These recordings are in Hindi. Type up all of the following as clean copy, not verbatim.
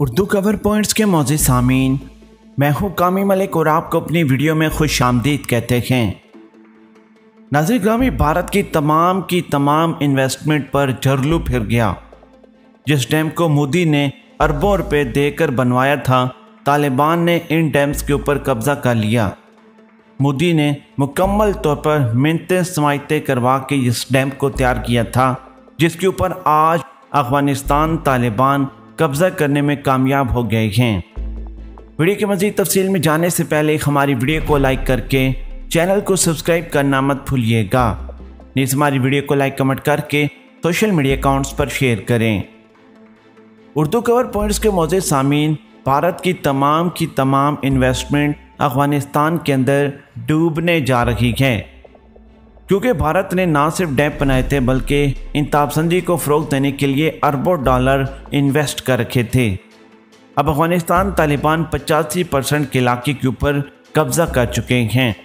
उर्दू कवर पॉइंट्स के मौजूद सामीन, मैं हूँ कामी मलिक और आपको अपनी वीडियो में खुश आमदीद कहते हैं। नाज़रीन ग्रामी, भारत की तमाम इन्वेस्टमेंट पर झरलू फिर गया। जिस डैम को मोदी ने अरबों रुपए देकर बनवाया था, तालिबान ने इन डैम्स के ऊपर कब्जा कर लिया। मोदी ने मुकम्मल तौर पर मिन्नतें समाइतें करवा के इस डैम को तैयार किया था, जिसके ऊपर आज अफगानिस्तान तालिबान कब्जा करने में कामयाब हो गए हैं। वीडियो की मज़ीद तफसील में जाने से पहले हमारी वीडियो को लाइक करके चैनल को सब्सक्राइब करना मत भूलिएगा। नीचे हमारी वीडियो को लाइक कमेंट करके सोशल मीडिया अकाउंट्स पर शेयर करें। उर्दू कवर पॉइंट्स के मौजूद सामीन, भारत की तमाम इन्वेस्टमेंट अफगानिस्तान के अंदर डूबने जा रही है, क्योंकि भारत ने ना सिर्फ डैम बनाए थे बल्कि इंतहापसंदी को फ़रोग़ देने के लिए अरबों डॉलर इन्वेस्ट कर रखे थे। अब अफगानिस्तान तालिबान 85% के इलाके के ऊपर कब्ज़ा कर चुके हैं।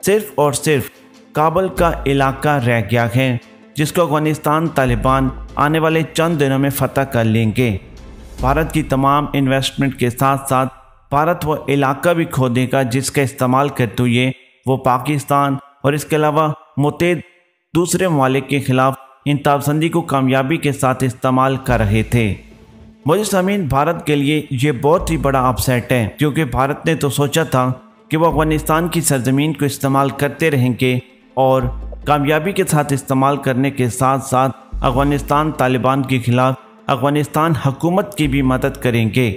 सिर्फ और सिर्फ काबुल का इलाका रह गया है, जिसको अफगानिस्तान तालिबान आने वाले चंद दिनों में फ़तह कर लेंगे। भारत की तमाम इन्वेस्टमेंट के साथ साथ भारत वो इलाका भी खो देगा जिसका इस्तेमाल करते हुए वो पाकिस्तान और इसके अलावा मुतैद दूसरे ममालिक के ख़िलाफ़ इंतहापसंदी को कामयाबी के साथ इस्तेमाल कर रहे थे। मौजूद सामीन, भारत के लिए ये बहुत ही बड़ा अपसेट है, क्योंकि भारत ने तो सोचा था कि वो अफगानिस्तान की सरजमीन को इस्तेमाल करते रहेंगे और कामयाबी के साथ इस्तेमाल करने के साथ साथ अफगानिस्तान तालिबान के ख़िलाफ़ अफगानिस्तान हुकूमत की भी मदद करेंगे,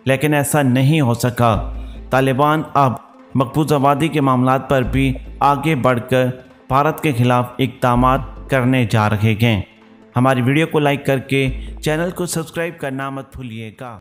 लेकिन ऐसा नहीं हो सका। तालिबान अब मकबूज़ आबादी के मामलात पर भी आगे बढ़कर भारत के ख़िलाफ़ इक़दाम करने जा रहे हैं। हमारी वीडियो को लाइक करके चैनल को सब्सक्राइब करना मत भूलिएगा।